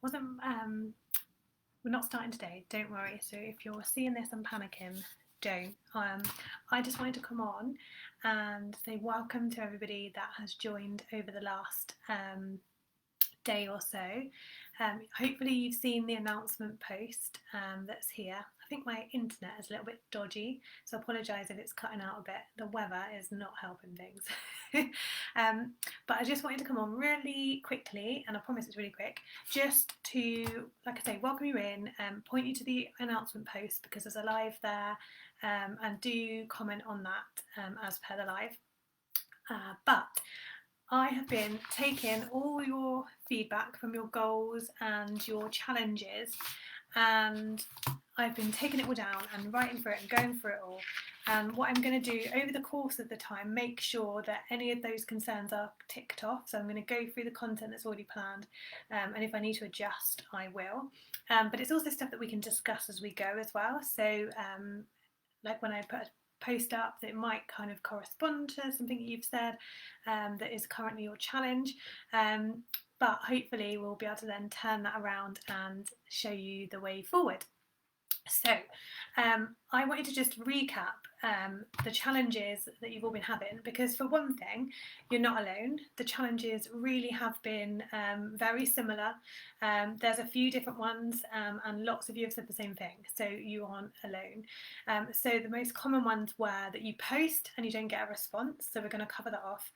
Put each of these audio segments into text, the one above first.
wasn't we're not starting today, don't worry. So if you're seeing this and panicking, don't. I just wanted to come on and say welcome to everybody that has joined over the last day or so. Hopefully you've seen the announcement post that's here. I think my internet is a little bit dodgy, so I apologise if it's cutting out a bit. The weather is not helping things. um, but I just wanted to come on really quickly, and I promise it's really quick, just to, like I say, welcome you in, point you to the announcement post because there's a live there, and do comment on that as per the live. But I have been taking all your feedback from your goals and your challenges, and I've been taking it all down and writing through it and going through it all. And what I'm going to do over the course of the time, make sure that any of those concerns are ticked off. So I'm going to go through the content that's already planned, and if I need to adjust, I will. But it's also stuff that we can discuss as we go as well. So like when I put a post up that might kind of correspond to something you've said that is currently your challenge, but hopefully we'll be able to then turn that around and show you the way forward. So I wanted to just recap the challenges that you've all been having, because for one thing, you're not alone. The challenges really have been very similar. There's a few different ones, and lots of you have said the same thing, so you aren't alone. So the most common ones were that you post and you don't get a response, so we're going to cover that off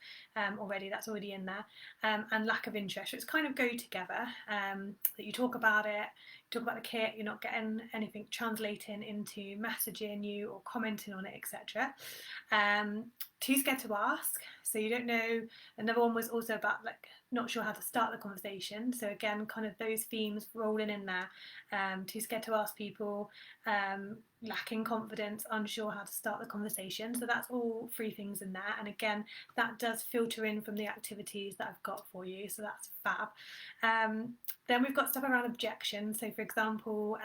already, that's already in there, and lack of interest, so it's kind of go together, that you talk about it, talk about the kit, you're not getting anything translating into messaging you or commenting on it, etc. Too scared to ask, so you don't know. Another one was also about like not sure how to start the conversation, so again kind of those themes rolling in there. Too scared to ask people, lacking confidence, unsure how to start the conversation. So that's all three things in there, and again that does filter in from the activities that I've got for you, so that's fab. Then we've got stuff around objections. So for example,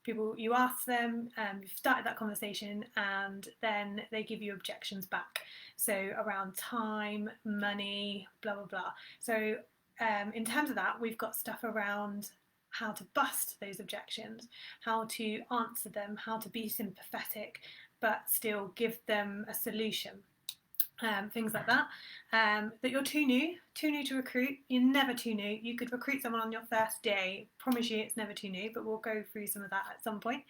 people, you ask them, you've started that conversation, and then they give you objections back. So around time, money, blah blah blah. So in terms of that, we've got stuff around how to bust those objections, how to answer them, how to be sympathetic but still give them a solution. Things like that. That you're too new to recruit. You're never too new. You could recruit someone on your first day. Promise you it's never too new, but we'll go through some of that at some point.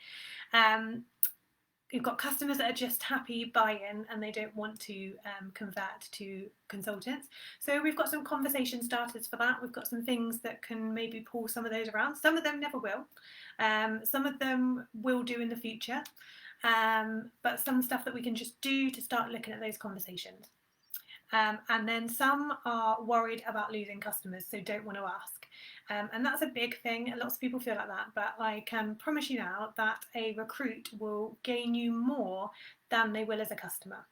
You've got customers that are just happy buying and they don't want to convert to consultants. So we've got some conversation starters for that. We've got some things that can maybe pull some of those around. Some of them never will. Some of them will do in the future. But some stuff that we can just do to start looking at those conversations. And then some are worried about losing customers, so don't want to ask. And that's a big thing. Lots of people feel like that, but I can promise you now that a recruit will gain you more than they will as a customer.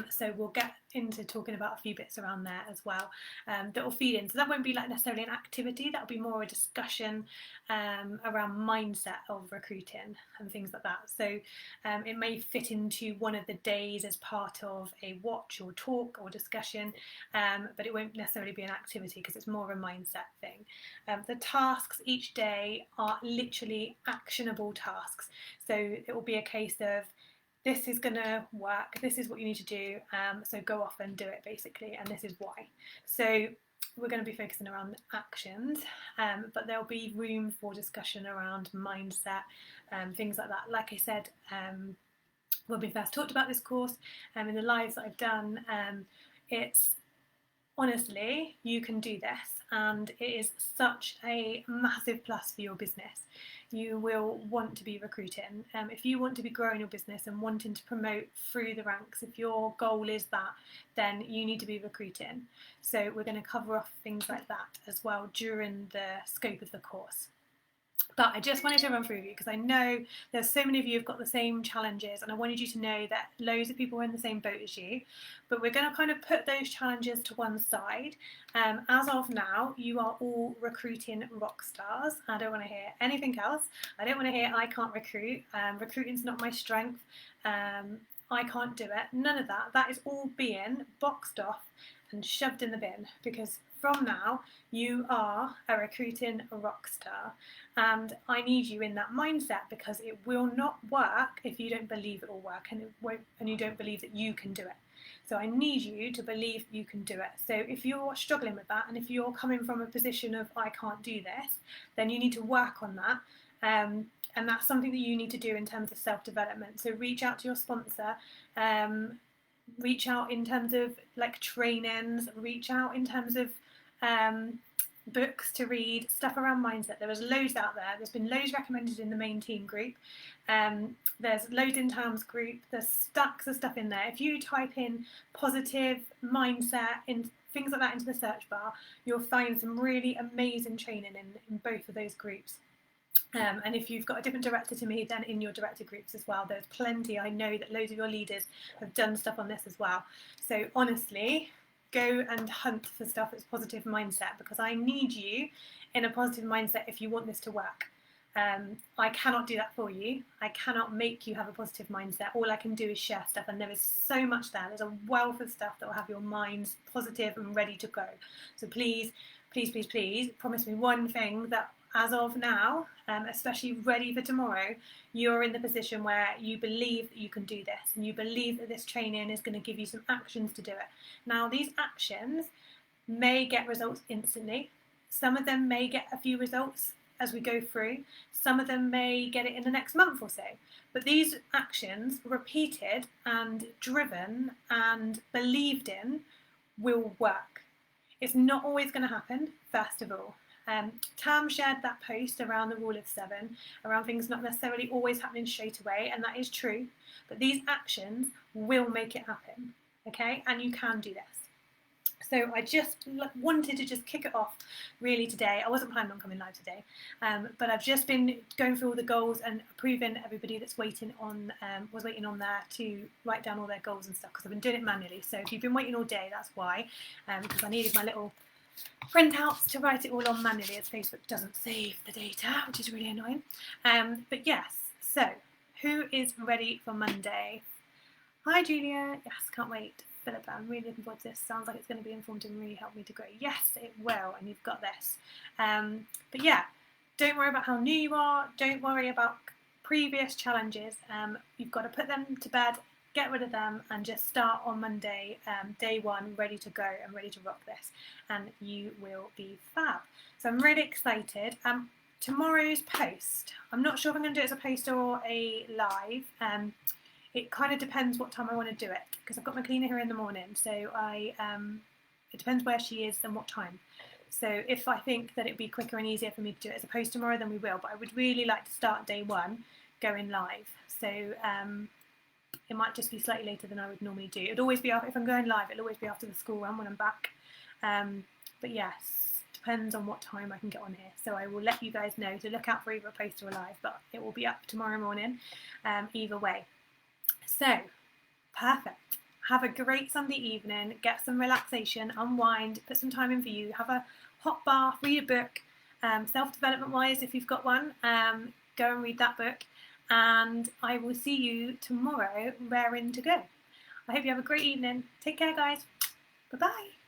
So we'll get into talking about a few bits around there as well, that will feed in. So that won't be like necessarily an activity, that'll be more a discussion around mindset of recruiting and things like that. So it may fit into one of the days as part of a watch or talk or discussion, but it won't necessarily be an activity because it's more of a mindset thing. The tasks each day are literally actionable tasks. So it will be a case of, this is going to work, this is what you need to do, so go off and do it basically, and this is why. So we're going to be focusing around actions, but there'll be room for discussion around mindset, things like that. Like I said, when we first talked about this course, in the lives that I've done, it's honestly, you can do this, and it is such a massive plus for your business. You will want to be recruiting. If you want to be growing your business and wanting to promote through the ranks, if your goal is that, then you need to be recruiting. So we're going to cover off things like that as well during the scope of the course. But I just wanted to run through with you because I know there's so many of you who've got the same challenges, and I wanted you to know that loads of people are in the same boat as you. But we're going to kind of put those challenges to one side. As of now, you are all recruiting rock stars. I don't want to hear anything else. I don't want to hear I can't recruit. Recruiting's not my strength. I can't do it. None of that. That is all being boxed off and shoved in the bin, because from now you are a recruiting rock star, and I need you in that mindset, because it will not work if you don't believe it will work, and you don't believe that you can do it. So I need you to believe you can do it. So if you're struggling with that, and if you're coming from a position of I can't do this, then you need to work on that. And that's something that you need to do in terms of self-development. So reach out to your sponsor, reach out in terms of like trainings, reach out in terms of books to read, stuff around mindset. There is loads out there. There's been loads recommended in the main team group. There's loads in Tam's group. There's stacks of stuff in there. If you type in positive mindset in things like that into the search bar, you'll find some really amazing training in both of those groups. And if you've got a different director to me, then in your director groups as well, there's plenty. I know that loads of your leaders have done stuff on this as well. So honestly, go and hunt for stuff that's positive mindset, because I need you in a positive mindset if you want this to work. I cannot do that for you. I cannot make you have a positive mindset. All I can do is share stuff, and there is so much there. There's a wealth of stuff that will have your minds positive and ready to go. So please, please, please, please promise me one thing, that as of now, especially ready for tomorrow, you're in the position where you believe that you can do this, and you believe that this training is going to give you some actions to do it. Now, these actions may get results instantly. Some of them may get a few results as we go through. Some of them may get it in the next month or so. But these actions, repeated and driven and believed in, will work. It's not always going to happen, first of all. Tam shared that post around the rule of 7, around things not necessarily always happening straight away, and that is true, but these actions will make it happen, okay? And you can do this. So I just wanted to just kick it off really today. I wasn't planning on coming live today, but I've just been going through all the goals and approving everybody that's waiting on, was waiting on there to write down all their goals and stuff, because I've been doing it manually. So if you've been waiting all day, that's why, because I needed my little printouts to write it all on manually, as Facebook doesn't save the data, which is really annoying. But yes, so who is ready for Monday? Hi Julia, yes, can't wait. Philippa, I'm really looking forward to this. Sounds like it's going to be informative and really help me to grow. Yes, it will, and you've got this. But yeah, don't worry about how new you are. Don't worry about previous challenges. You've got to put them to bed, get rid of them, and just start on Monday, day 1, ready to go and ready to rock this, and you will be fab. So I'm really excited. Tomorrow's post, I'm not sure if I'm going to do it as a post or a live. It kind of depends what time I want to do it, because I've got my cleaner here in the morning, so it depends where she is and what time. So if I think that it'd be quicker and easier for me to do it as a post tomorrow, then we will. But I would really like to start day 1 going live. So it might just be slightly later than I would normally do. It'd always be, if I'm going live, it'll always be after the school run when I'm back. But yes, depends on what time I can get on here. So I will let you guys know to look out for either a post or a live, but it will be up tomorrow morning either way. So, perfect. Have a great Sunday evening, get some relaxation, unwind, put some time in for you, have a hot bath, read a book, self-development wise if you've got one, go and read that book, and I will see you tomorrow raring to go. I hope you have a great evening. Take care guys. Bye bye.